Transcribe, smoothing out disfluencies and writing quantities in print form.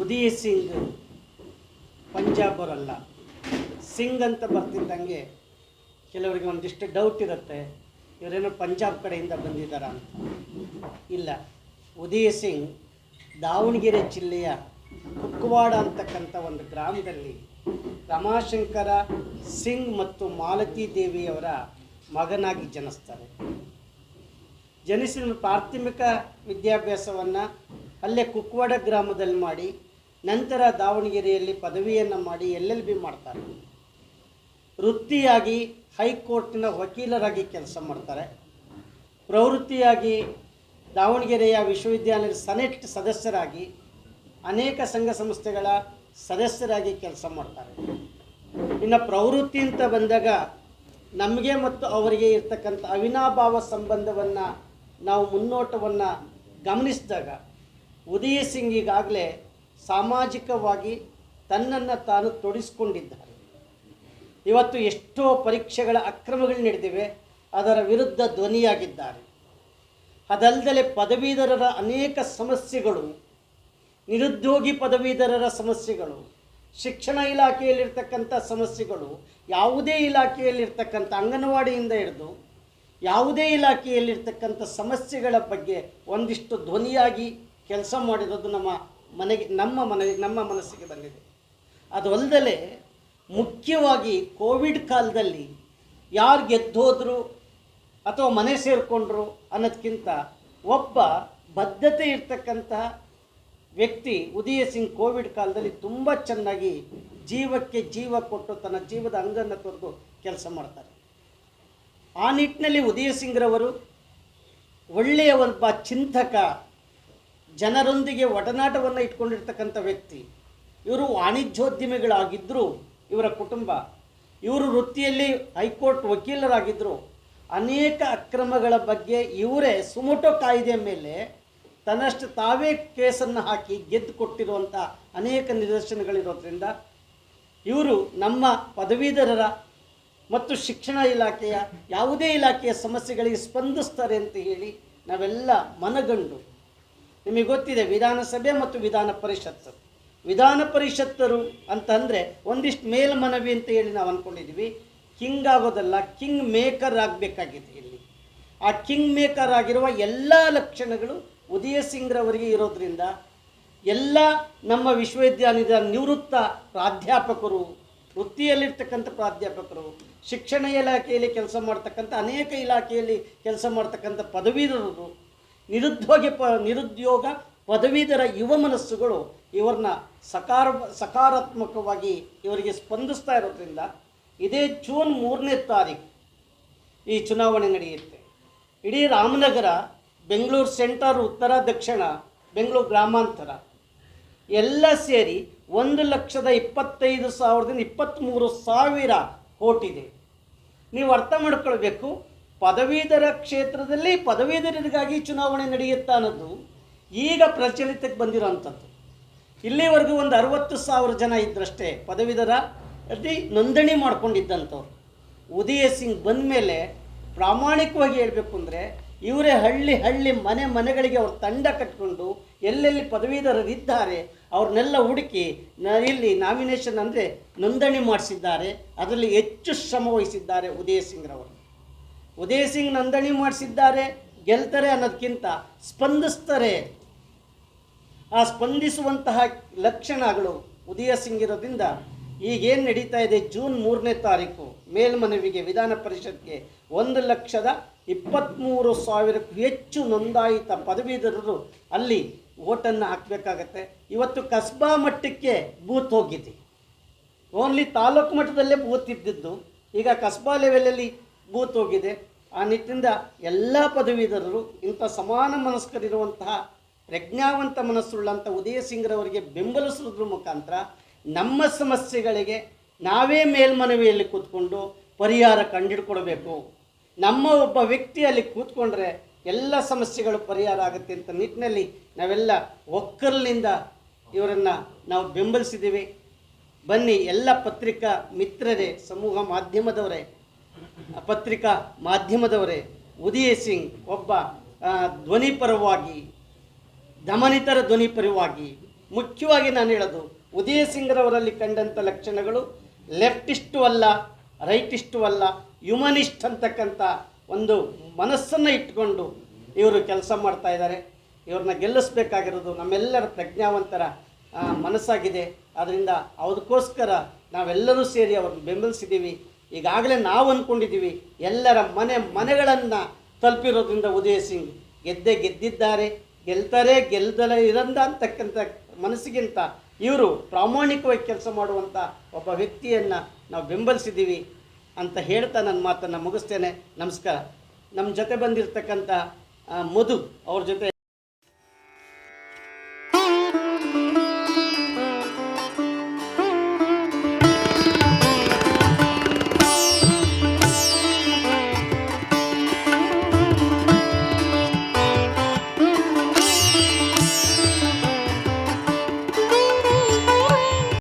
ಉದಯ್ ಸಿಂಗ್ ಪಂಜಾಬರಲ್ಲ, ಸಿಂಗ್ ಅಂತ ಬರ್ತಿದ್ದಂಗೆ ಕೆಲವರಿಗೆ ಒಂದಿಷ್ಟು ಡೌಟ್ ಇರುತ್ತೆ, ಇವರೇನೋ ಪಂಜಾಬ್ ಕಡೆಯಿಂದ ಬಂದಿದ್ದಾರ ಅಂತ. ಇಲ್ಲ, ಉದಯ್ ಸಿಂಗ್ ದಾವಣಗೆರೆ ಜಿಲ್ಲೆಯ ಕುಕ್ಕವಾಡ ಅಂತಕ್ಕಂಥ ಒಂದು ಗ್ರಾಮದಲ್ಲಿ ರಮಾಶಂಕರ ಸಿಂಗ್ ಮತ್ತು ಮಾಲತಿ ದೇವಿಯವರ ಮಗನಾಗಿ ಜನಿಸ್ತಾರೆ. ಜನಿಸಿದ ಪ್ರಾಥಮಿಕ ವಿದ್ಯಾಭ್ಯಾಸವನ್ನು ಅಲ್ಲೇ ಕುಕ್ಕವಾಡ ಗ್ರಾಮದಲ್ಲಿ ಮಾಡಿ, ನಂತರ ದಾವಣಗೆರೆಯಲ್ಲಿ ಪದವಿಯನ್ನು ಮಾಡಿ LLB ಮಾಡ್ತಾರೆ. ವೃತ್ತಿಯಾಗಿ ಹೈಕೋರ್ಟಿನ ವಕೀಲರಾಗಿ ಕೆಲಸ ಮಾಡ್ತಾರೆ. ಪ್ರವೃತ್ತಿಯಾಗಿ ದಾವಣಗೆರೆಯ ವಿಶ್ವವಿದ್ಯಾಲಯದ ಸೆನೆಟ್ ಸದಸ್ಯರಾಗಿ ಅನೇಕ ಸಂಘ ಸಂಸ್ಥೆಗಳ ಸದಸ್ಯರಾಗಿ ಕೆಲಸ ಮಾಡ್ತಾರೆ. ಇನ್ನು ಪ್ರವೃತ್ತಿ ಅಂತ ಬಂದಾಗ ನಮಗೆ ಮತ್ತು ಅವರಿಗೆ ಇರ್ತಕ್ಕಂಥ ಅವಿನಾಭಾವ ಸಂಬಂಧವನ್ನು ನಾವು ಮುನ್ನೋಟವನ್ನು ಗಮನಿಸಿದಾಗ ಉದಯ್ ಸಿಂಗ್ ಈಗಾಗಲೇ ಸಾಮಾಜಿಕವಾಗಿ ತನ್ನನ್ನು ತಾನು ತೊಡಗಿಸ್ಕೊಂಡಿದ್ದಾರೆ. ಇವತ್ತು ಎಷ್ಟೋ ಪರೀಕ್ಷೆಗಳ ಅಕ್ರಮಗಳು ನಡೆದಿವೆ, ಅದರ ವಿರುದ್ಧ ಧ್ವನಿಯಾಗಿದ್ದಾರೆ. ಅದಲ್ಲದೆ ಪದವೀಧರರ ಅನೇಕ ಸಮಸ್ಯೆಗಳು, ನಿರುದ್ಯೋಗಿ ಪದವೀಧರರ ಸಮಸ್ಯೆಗಳು, ಶಿಕ್ಷಣ ಇಲಾಖೆಯಲ್ಲಿರ್ತಕ್ಕಂಥ ಸಮಸ್ಯೆಗಳು, ಯಾವುದೇ ಇಲಾಖೆಯಲ್ಲಿರ್ತಕ್ಕಂಥ ಅಂಗನವಾಡಿಯಿಂದ ಹಿಡಿದು ಯಾವುದೇ ಇಲಾಖೆಯಲ್ಲಿರ್ತಕ್ಕಂಥ ಸಮಸ್ಯೆಗಳ ಬಗ್ಗೆ ಒಂದಿಷ್ಟು ಧ್ವನಿಯಾಗಿ ಕೆಲಸ ಮಾಡಿರೋದು ನಮ್ಮ ಮನಸ್ಸಿಗೆ ಬಂದಿದೆ. ಅದು ಅಲ್ಲದೆ ಮುಖ್ಯವಾಗಿ ಕೋವಿಡ್ ಕಾಲದಲ್ಲಿ ಯಾರು ಗೆದ್ದೋದ್ರು ಅಥವಾ ಮನೆ ಸೇರಿಕೊಂಡ್ರು ಅನ್ನೋದಕ್ಕಿಂತ ಒಬ್ಬ ಬದ್ಧತೆ ಇರ್ತಕ್ಕಂತಹ ವ್ಯಕ್ತಿ ಉದಯ್ ಸಿಂಗ್ ಕೋವಿಡ್ ಕಾಲದಲ್ಲಿ ತುಂಬ ಚೆನ್ನಾಗಿ ಜೀವಕ್ಕೆ ಜೀವ ಕೊಟ್ಟು ತನ್ನ ಜೀವದ ಅಂಗನ್ನು ತೊರೆದು ಕೆಲಸ ಮಾಡ್ತಾರೆ. ಆ ನಿಟ್ಟಿನಲ್ಲಿ ಉದಯ್ ಸಿಂಗ್ರವರು ಒಳ್ಳೆಯ ಒಬ್ಬ ಚಿಂತಕ, ಜನರೊಂದಿಗೆ ಒಡನಾಟವನ್ನು ಇಟ್ಕೊಂಡಿರ್ತಕ್ಕಂಥ ವ್ಯಕ್ತಿ. ಇವರು ವಾಣಿಜ್ಯೋದ್ಯಮಿಗಳಾಗಿದ್ದರು. ಇವರ ಕುಟುಂಬ, ಇವರು ವೃತ್ತಿಯಲ್ಲಿ ಹೈಕೋರ್ಟ್ ವಕೀಲರಾಗಿದ್ದರು. ಅನೇಕ ಅಕ್ರಮಗಳ ಬಗ್ಗೆ ಇವರೇ ಸುಮೋಟೋ ಕಾಯ್ದೆ ಮೇಲೆ ತನ್ನಷ್ಟು ತಾವೇ ಕೇಸನ್ನು ಹಾಕಿ ಗೆದ್ದು ಕೊಟ್ಟಿರುವಂಥ ಅನೇಕ ನಿದರ್ಶನಗಳಿರೋದ್ರಿಂದ ಇವರು ನಮ್ಮ ಪದವೀಧರರ ಮತ್ತು ಶಿಕ್ಷಣ ಇಲಾಖೆಯ ಯಾವುದೇ ಇಲಾಖೆಯ ಸಮಸ್ಯೆಗಳಿಗೆ ಸ್ಪಂದಿಸ್ತಾರೆ ಅಂತ ಹೇಳಿ ನಾವೆಲ್ಲ ಮನಗಂಡು, ನಿಮಗೆ ಗೊತ್ತಿದೆ ವಿಧಾನಸಭೆ ಮತ್ತು ವಿಧಾನ ಪರಿಷತ್ತರು ಅಂತಂದರೆ ಒಂದಿಷ್ಟು ಮೇಲ್ಮನವಿ ಅಂತ ಹೇಳಿ ನಾವು ಅಂದ್ಕೊಂಡಿದ್ದೀವಿ. ಕಿಂಗ್ ಆಗೋದಲ್ಲ, ಕಿಂಗ್ ಮೇಕರ್ ಆಗಬೇಕಾಗಿದೆ. ಇಲ್ಲಿ ಆ ಕಿಂಗ್ ಮೇಕರ್ ಆಗಿರುವ ಎಲ್ಲ ಲಕ್ಷಣಗಳು ಉದಯ್ ಸಿಂಗ್ರವರಿಗೆ ಇರೋದ್ರಿಂದ ಎಲ್ಲ ನಮ್ಮ ವಿಶ್ವವಿದ್ಯಾಲಯದ ನಿವೃತ್ತ ಪ್ರಾಧ್ಯಾಪಕರು, ವೃತ್ತಿಯಲ್ಲಿರ್ತಕ್ಕಂಥ ಪ್ರಾಧ್ಯಾಪಕರು, ಶಿಕ್ಷಣ ಇಲಾಖೆಯಲ್ಲಿ ಕೆಲಸ ಮಾಡ್ತಕ್ಕಂಥ ಅನೇಕ ಇಲಾಖೆಯಲ್ಲಿ ಕೆಲಸ ಮಾಡ್ತಕ್ಕಂಥ ಪದವೀಧರರು, ನಿರುದ್ಯೋಗ ಪದವೀಧರ ಯುವ ಮನಸ್ಸುಗಳು ಇವ್ರನ್ನ ಸಕಾರಾತ್ಮಕವಾಗಿ ಇವರಿಗೆ ಸ್ಪಂದಿಸ್ತಾ ಇರೋದ್ರಿಂದ ಇದೇ ಜೂನ್ 3ನೇ ತಾರೀಕು ಈ ಚುನಾವಣೆ ನಡೆಯುತ್ತೆ. ಇಡೀ ರಾಮನಗರ, ಬೆಂಗಳೂರು ಸೆಂಟರ್, ಉತ್ತರ, ದಕ್ಷಿಣ, ಬೆಂಗಳೂರು ಗ್ರಾಮಾಂತರ ಎಲ್ಲ ಸೇರಿ 1,25,000ದಿಂದ 23,000 ವೋಟ್ ಇದೆ. ನೀವು ಅರ್ಥ ಮಾಡ್ಕೊಳ್ಬೇಕು, ಪದವೀಧರ ಕ್ಷೇತ್ರದಲ್ಲಿ ಪದವೀಧರರಿಗಾಗಿ ಚುನಾವಣೆ ನಡೆಯುತ್ತಾ ಅನ್ನೋದು ಈಗ ಪ್ರಚಲಿತಕ್ಕೆ ಬಂದಿರೋಂಥದ್ದು. ಇಲ್ಲಿವರೆಗೂ ಒಂದು 60,000 ಜನ ಇದ್ದರಷ್ಟೇ ಪದವೀಧರ ಅಲ್ಲಿ ನೋಂದಣಿ ಮಾಡ್ಕೊಂಡಿದ್ದಂಥವ್ರು. ಉದಯ್ ಸಿಂಗ್ ಬಂದ ಮೇಲೆ ಪ್ರಾಮಾಣಿಕವಾಗಿ ಹೇಳಬೇಕು ಅಂದರೆ ಇವರೇ ಹಳ್ಳಿ ಮನೆಗಳಿಗೆ ಅವ್ರ ತಂಡ ಕಟ್ಕೊಂಡು ಎಲ್ಲೆಲ್ಲಿ ಪದವೀಧರರಿದ್ದಾರೆ ಅವ್ರನ್ನೆಲ್ಲ ಹುಡುಕಿ ಇಲ್ಲಿ ನಾಮಿನೇಷನ್ ಅಂದರೆ ನೋಂದಣಿ ಮಾಡಿಸಿದ್ದಾರೆ. ಅದರಲ್ಲಿ ಹೆಚ್ಚು ಶ್ರಮ ವಹಿಸಿದ್ದಾರೆ ಉದಯ್ ಸಿಂಗ್ರವರು. ಉದಯ್ ಸಿಂಗ್ ನೋಂದಣಿ ಮಾಡಿಸಿದ್ದಾರೆ, ಗೆಲ್ತಾರೆ ಅನ್ನೋದಕ್ಕಿಂತ ಸ್ಪಂದಿಸ್ತಾರೆ. ಆ ಸ್ಪಂದಿಸುವಂತಹ ಲಕ್ಷಣಗಳು ಉದಯ್ ಸಿಂಗ್ ಇರೋದ್ರಿಂದ ಈಗೇನು ನಡೀತಾ ಇದೆ, ಜೂನ್ 3ನೇ ತಾರೀಕು ಮೇಲ್ಮನವಿಗೆ ವಿಧಾನ ಪರಿಷತ್ಗೆ 1,23,000ಕ್ಕೂ ಹೆಚ್ಚು ನೋಂದಾಯಿತ ಪದವೀಧರರು ಅಲ್ಲಿ ಓಟನ್ನು ಹಾಕಬೇಕಾಗತ್ತೆ. ಇವತ್ತು ಕಸ್ಬಾ ಮಟ್ಟಕ್ಕೆ ಬೂತ್ ಹೋಗಿದೆ. ಓನ್ಲಿ ತಾಲೂಕು ಮಟ್ಟದಲ್ಲೇ ಬೂತ್ ಇದ್ದಿದ್ದು ಈಗ ಕಸ್ಬಾ ಲೆವೆಲಲ್ಲಿ ಬೂತ್ ಹೋಗಿದೆ. ಆ ನಿಟ್ಟಿನಿಂದ ಎಲ್ಲ ಪದವೀಧರರು ಇಂಥ ಸಮಾನ ಮನಸ್ಕರಿರುವಂತಹ ಪ್ರಜ್ಞಾವಂತ ಮನಸ್ಸುಳ್ಳಂಥ ಉದಯ್ ಸಿಂಗ್ರವರಿಗೆ ಬೆಂಬಲಿಸೋದ್ರ ಮುಖಾಂತರ ನಮ್ಮ ಸಮಸ್ಯೆಗಳಿಗೆ ನಾವೇ ಮೇಲ್ಮನವಿಯಲ್ಲಿ ಕೂತ್ಕೊಂಡು ಪರಿಹಾರ ಕಂಡುಹಿಡ್ಕೊಳ್ಬೇಕು. ನಮ್ಮ ಒಬ್ಬ ವ್ಯಕ್ತಿ ಅಲ್ಲಿ ಕೂತ್ಕೊಂಡ್ರೆ ಎಲ್ಲ ಸಮಸ್ಯೆಗಳು ಪರಿಹಾರ ಆಗುತ್ತೆ ಅಂತ ನಿಟ್ಟಿನಲ್ಲಿ ನಾವೆಲ್ಲ ಒಕ್ಕಲಿನಿಂದ ಇವರನ್ನು ನಾವು ಬೆಂಬಲಿಸಿದ್ದೀವಿ. ಬನ್ನಿ ಎಲ್ಲ ಪತ್ರಿಕಾ ಮಿತ್ರರೇ, ಸಮೂಹ ಮಾಧ್ಯಮದವರೇ, ಪತ್ರಿಕಾ ಮಾಧ್ಯಮದವರೇ, ಉದಯ್ ಸಿಂಗ್ ಒಬ್ಬ ಧ್ವನಿ ಪರವಾಗಿ, ದಮನಿತರ ಧ್ವನಿ ಪರವಾಗಿ ಮುಖ್ಯವಾಗಿ ನಾನು ಹೇಳೋದು, ಉದಯ ಸಿಂಗ್ರವರಲ್ಲಿ ಕಂಡಂಥ ಲಕ್ಷಣಗಳು ಲೆಫ್ಟಿಸ್ಟು ಅಲ್ಲ, ರೈಟಿಸ್ಟು ಅಲ್ಲ, ಹ್ಯುಮನಿಸ್ಟ್ ಅಂತಕ್ಕಂಥ ಒಂದು ಮನಸ್ಸನ್ನು ಇಟ್ಕೊಂಡು ಇವರು ಕೆಲಸ ಮಾಡ್ತಾ ಇದ್ದಾರೆ. ಇವ್ರನ್ನ ಗೆಲ್ಲಿಸ್ಬೇಕಾಗಿರೋದು ನಮ್ಮೆಲ್ಲರ ಪ್ರಜ್ಞಾವಂತರ ಮನಸ್ಸಾಗಿದೆ. ಆದ್ದರಿಂದ ಅದಕ್ಕೋಸ್ಕರ ನಾವೆಲ್ಲರೂ ಸೇರಿ ಅವ್ರನ್ನ ಬೆಂಬಲಿಸಿದ್ದೀವಿ. ಈಗಾಗಲೇ ನಾವು ಅಂದ್ಕೊಂಡಿದ್ದೀವಿ, ಎಲ್ಲರ ಮನೆಗಳನ್ನು ತಲುಪಿರೋದ್ರಿಂದ ಉದಯ ಸಿಂಗ್ ಗೆದ್ದಿದ್ದಾರೆ, ಗೆಲ್ತಾರೆ, ಗೆಲ್ದಲೇ ಇರಂದ ಅಂತಕ್ಕಂಥ ಮನಸ್ಸಿಗಿಂತ ಇವರು ಪ್ರಾಮಾಣಿಕವಾಗಿ ಕೆಲಸ ಮಾಡುವಂಥ ಒಬ್ಬ ವ್ಯಕ್ತಿಯನ್ನು ನಾವು ಬೆಂಬಲಿಸಿದ್ದೀವಿ ಅಂತ ಹೇಳ್ತಾ ನನ್ನ ಮಾತನ್ನು ಮುಗಿಸ್ತೇನೆ. ನಮಸ್ಕಾರ. ನಮ್ಮ ಜೊತೆ ಬಂದಿರತಕ್ಕಂಥ ಮಧು ಅವ್ರ ಜೊತೆ